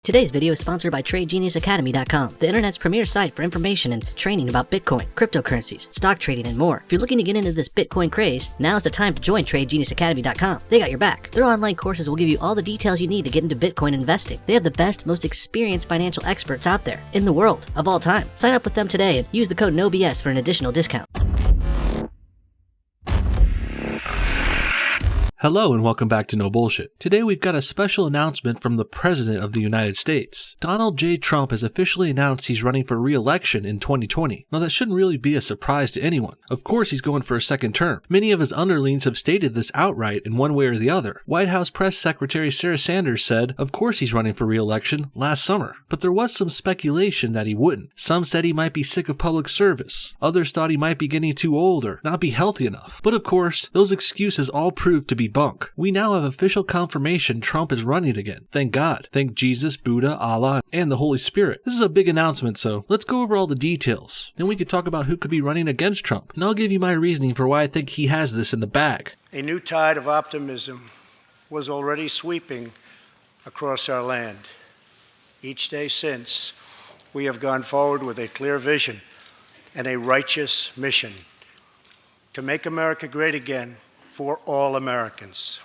Today's video is sponsored by TradeGeniusAcademy.com, the internet's premier site for information and training about Bitcoin, cryptocurrencies, stock trading, and more. If you're looking to get into this Bitcoin craze, now's the time to join TradeGeniusAcademy.com. They got your back. Their online courses will give you all the details you need to get into Bitcoin investing. They have the best, most experienced financial experts out there in the world of all time. Sign up with them today and use the code NOBS for an additional discount. Hello and welcome back to No Bullshit. Today we've got a special announcement from the President of the United States. Donald J. Trump has officially announced he's running for re-election in 2020. Now that shouldn't really be a surprise to anyone. Of course he's going for a second term. Many of his underlings have stated this outright in one way or the other. White House Press Secretary Sarah Sanders said, of course he's running for re-election last summer. But there was some speculation that he wouldn't. Some said he might be sick of public service. Others thought he might be getting too old or not be healthy enough. But of course, those excuses all proved to be bunk. We now have official confirmation Trump is running again. Thank God. Thank Jesus, Buddha, Allah, and the Holy Spirit. This is a big announcement, so let's go over all the details. Then we could talk about who could be running against Trump. And I'll give you my reasoning for why I think he has this in the bag. A new tide of optimism was already sweeping across our land. Each day since, we have gone forward with a clear vision and a righteous mission to make America great again for all Americans.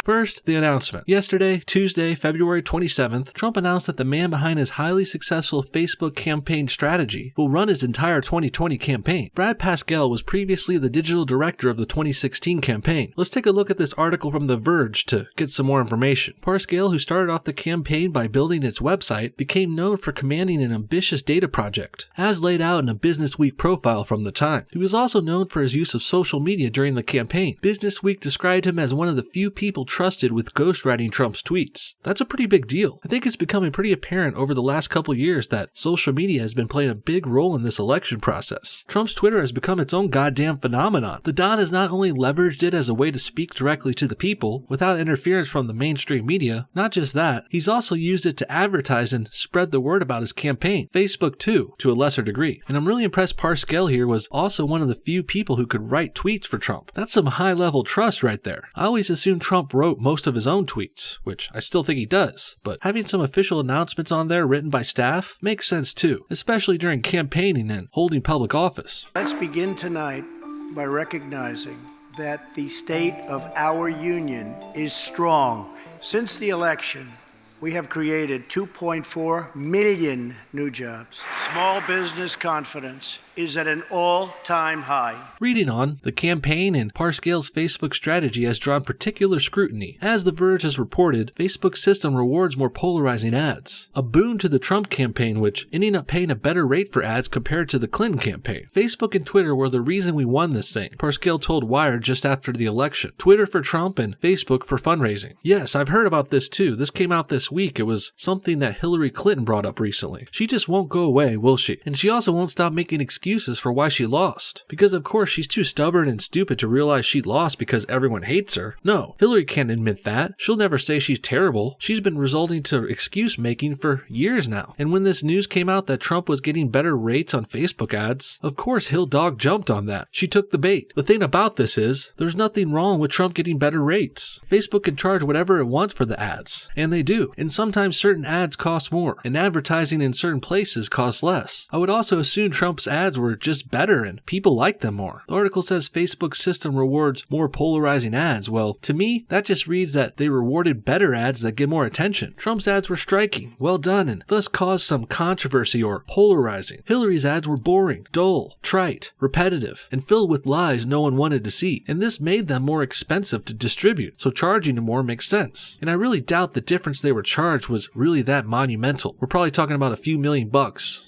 First, the announcement. Yesterday, Tuesday, February 27th, Trump announced that the man behind his highly successful Facebook campaign strategy will run his entire 2020 campaign. Brad Parscale was previously the digital director of the 2016 campaign. Let's take a look at this article from The Verge to get some more information. Parscale, who started off the campaign by building its website, became known for commanding an ambitious data project, as laid out in a Business Week profile from the time. He was also known for his use of social media during the campaign. Business Week described him as one of the few people trusted with ghostwriting Trump's tweets. That's a pretty big deal. I think it's becoming pretty apparent over the last couple years that social media has been playing a big role in this election process. Trump's Twitter has become its own goddamn phenomenon. The Don has not only leveraged it as a way to speak directly to the people without interference from the mainstream media, not just that, he's also used it to advertise and spread the word about his campaign. Facebook too, to a lesser degree. And I'm really impressed Parscale here was also one of the few people who could write tweets for Trump. That's some high level trust right there. I always assumed Trump wrote most of his own tweets, which I still think he does, but having some official announcements on there written by staff makes sense too, especially during campaigning and holding public office. Let's begin tonight by recognizing that the state of our union is strong. Since the election, we have created 2.4 million new jobs. Small business confidence is at an all-time high. Reading on, the campaign and Parscale's Facebook strategy has drawn particular scrutiny. As The Verge has reported, Facebook's system rewards more polarizing ads, a boon to the Trump campaign, which ending up paying a better rate for ads compared to the Clinton campaign. Facebook and Twitter were the reason we won this thing, Parscale told Wired just after the election. Twitter for Trump and Facebook for fundraising. Yes, I've heard about this too. This came out this week. It was something that Hillary Clinton brought up recently. She just won't go away, will she? And she also won't stop making excuses for why she lost. Because of course she's too stubborn and stupid to realize she lost because everyone hates her. No, Hillary can't admit that. She'll never say she's terrible. She's been resorting to excuse making for years now. And when this news came out that Trump was getting better rates on Facebook ads, of course Hill Dog jumped on that. She took the bait. The thing about this is, there's nothing wrong with Trump getting better rates. Facebook can charge whatever it wants for the ads. And they do. And sometimes certain ads cost more. And advertising in certain places costs less. I would also assume Trump's ads were just better and people like them more. The article says Facebook's system rewards more polarizing ads. Well, to me, that just reads that they rewarded better ads that get more attention. Trump's ads were striking, well done, and thus caused some controversy or polarizing. Hillary's ads were boring, dull, trite, repetitive, and filled with lies no one wanted to see. And this made them more expensive to distribute, so charging them more makes sense. And I really doubt the difference they were charged was really that monumental. We're probably talking about a few $1 million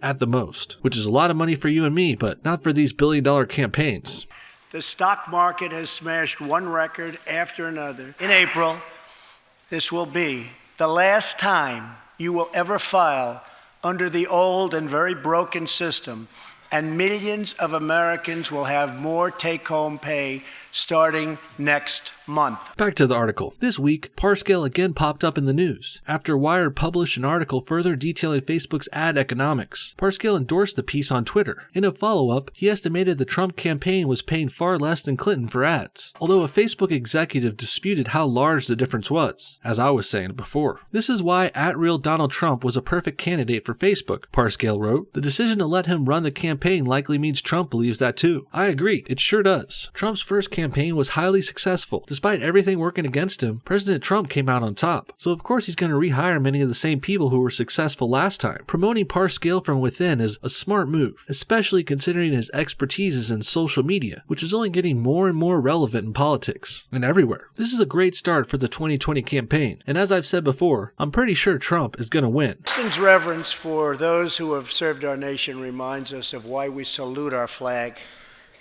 at the most, which is a lot of money for you and me, but not for these billion-dollar campaigns. The stock market has smashed one record after another. In April, this will be the last time you will ever file under the old and very broken system, and millions of Americans will have more take-home pay starting next month. Back to the article. This week, Parscale again popped up in the news. After Wired published an article further detailing Facebook's ad economics, Parscale endorsed the piece on Twitter. In a follow-up, he estimated the Trump campaign was paying far less than Clinton for ads, although a Facebook executive disputed how large the difference was, as I was saying before. This is why @real Donald Trump was a perfect candidate for Facebook, Parscale wrote. The decision to let him run the campaign likely means Trump believes that too. I agree, it sure does. Trump's first campaign was highly successful. Despite everything working against him, President Trump came out on top. So of course he's going to rehire many of the same people who were successful last time. Promoting Parscale from within is a smart move, especially considering his expertise is in social media, which is only getting more and more relevant in politics and everywhere. This is a great start for the 2020 campaign, and as I've said before, I'm pretty sure Trump is going to win. Austin's reverence for those who have served our nation reminds us of why we salute our flag,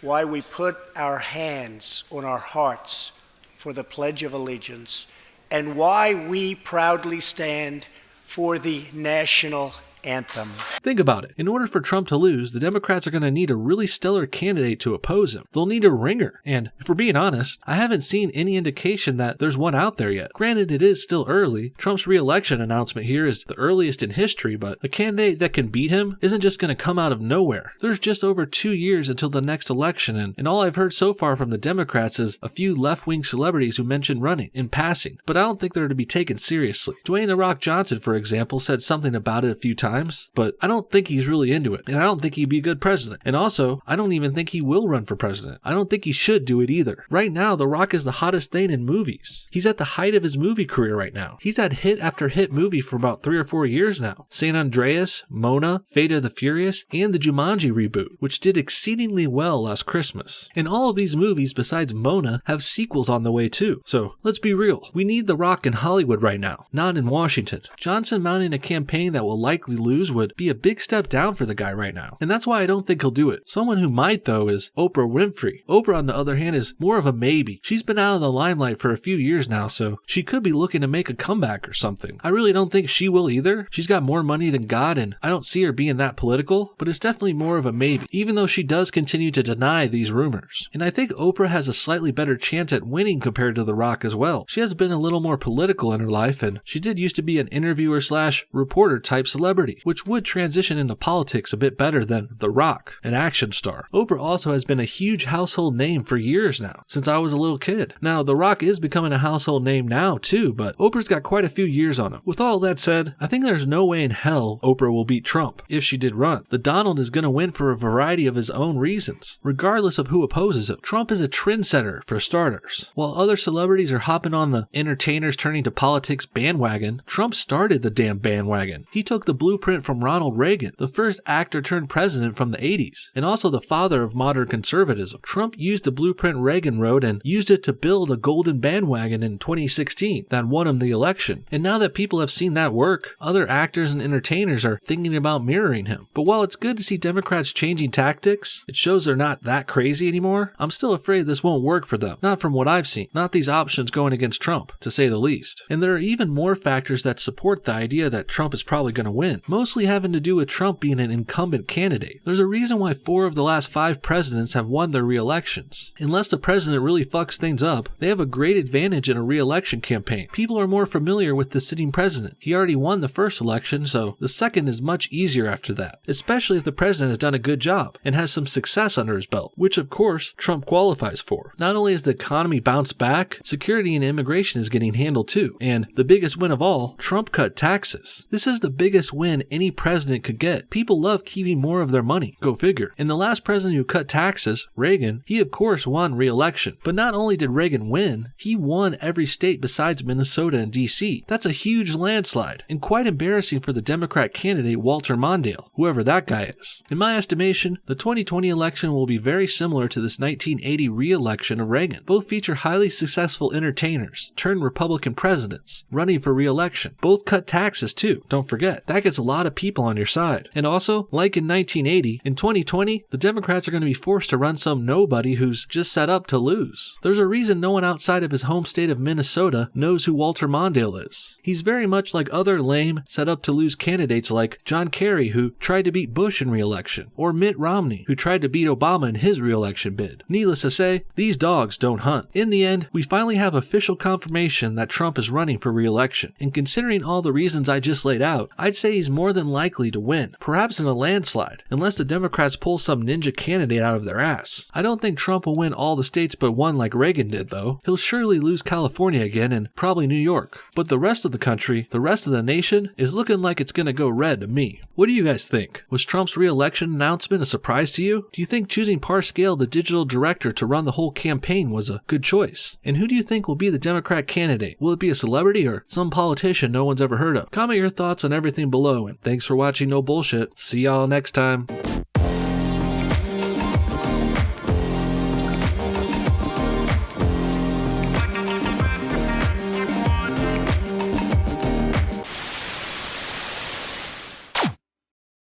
why we put our hands on our hearts for the Pledge of Allegiance, and why we proudly stand for the national anthem. Think about it. In order for Trump to lose, the Democrats are going to need a really stellar candidate to oppose him. They'll need a ringer. And if we're being honest, I haven't seen any indication that there's one out there yet. Granted, it is still early. Trump's re-election announcement here is the earliest in history, but a candidate that can beat him isn't just going to come out of nowhere. There's just over 2 years until the next election, and all I've heard so far from the Democrats is a few left-wing celebrities who mentioned running in passing, but I don't think they're to be taken seriously. Dwayne "The Rock" Johnson, for example, said something about it a few times, but I don't think he's really into it, and I don't think he'd be a good president. And also, I don't even think he will run for president. I don't think he should do it either. Right now, The Rock is the hottest thing in movies. He's at the height of his movie career right now. He's had hit after hit movie for about 3 or 4 years now. San Andreas, Mona, Fate of the Furious, and the Jumanji reboot, which did exceedingly well last Christmas. And all of these movies, besides Mona, have sequels on the way too. So, let's be real. We need The Rock in Hollywood right now, not in Washington. Johnson mounting a campaign that will likely lose would be a big step down for the guy right now. And that's why I don't think he'll do it. Someone who might, though, is Oprah Winfrey. Oprah, on the other hand, is more of a maybe. She's been out of the limelight for a few years now, so she could be looking to make a comeback or something. I really don't think she will either. She's got more money than God, and I don't see her being that political, but it's definitely more of a maybe, even though she does continue to deny these rumors. And I think Oprah has a slightly better chance at winning compared to The Rock as well. She has been a little more political in her life, and she did used to be an interviewer / reporter type celebrity, which would transition into politics a bit better than The Rock, an action star. Oprah also has been a huge household name for years now, since I was a little kid. Now, The Rock is becoming a household name now too, but Oprah's got quite a few years on him. With all that said, I think there's no way in hell Oprah will beat Trump if she did run. The Donald is going to win for a variety of his own reasons, regardless of who opposes him. Trump is a trendsetter for starters. While other celebrities are hopping on the entertainers turning to politics bandwagon, Trump started the damn bandwagon. He took the blueprint from Ronald Reagan, the first actor turned president from the 80s, and also the father of modern conservatism. Trump used the blueprint Reagan wrote and used it to build a golden bandwagon in 2016 that won him the election. And now that people have seen that work, other actors and entertainers are thinking about mirroring him. But while it's good to see Democrats changing tactics, it shows they're not that crazy anymore. I'm still afraid this won't work for them. Not from what I've seen. Not these options going against Trump, to say the least. And there are even more factors that support the idea that Trump is probably going to win, mostly having to do with Trump being an incumbent candidate. There's a reason why 4 of the last 5 presidents have won their re-elections. Unless the president really fucks things up, they have a great advantage in a re-election campaign. People are more familiar with the sitting president. He already won the first election, so the second is much easier after that, especially if the president has done a good job and has some success under his belt, which of course Trump qualifies for. Not only has the economy bounced back, security and immigration is getting handled too, and the biggest win of all, Trump cut taxes. This is the biggest win any president could get. People love keeping more of their money. Go figure. And the last president who cut taxes, Reagan, he of course won re-election. But not only did Reagan win, he won every state besides Minnesota and DC. That's a huge landslide, and quite embarrassing for the Democrat candidate Walter Mondale, whoever that guy is. In my estimation, the 2020 election will be very similar to this 1980 re-election of Reagan. Both feature highly successful entertainers, turned Republican presidents, running for re-election. Both cut taxes too, don't forget. That gets a lot of people on your side. And also, like in 1980, in 2020, the Democrats are going to be forced to run some nobody who's just set up to lose. There's a reason no one outside of his home state of Minnesota knows who Walter Mondale is. He's very much like other lame, set up to lose candidates like John Kerry, who tried to beat Bush in re-election, or Mitt Romney, who tried to beat Obama in his re-election bid. Needless to say, these dogs don't hunt. In the end, we finally have official confirmation that Trump is running for re-election, and considering all the reasons I just laid out, I'd say he's more than likely to win, perhaps in a landslide, unless the Democrats pull some ninja candidate out of their ass. I don't think Trump will win all the states but one like Reagan did though. He'll surely lose California again and probably New York. But the rest of the country, the rest of the nation, is looking like it's gonna go red to me. What do you guys think? Was Trump's re-election announcement a surprise to you? Do you think choosing Parscale, the digital director, to run the whole campaign was a good choice? And who do you think will be the Democrat candidate? Will it be a celebrity or some politician no one's ever heard of? Comment your thoughts on everything below, and thanks for watching No Bullshit. See y'all next time.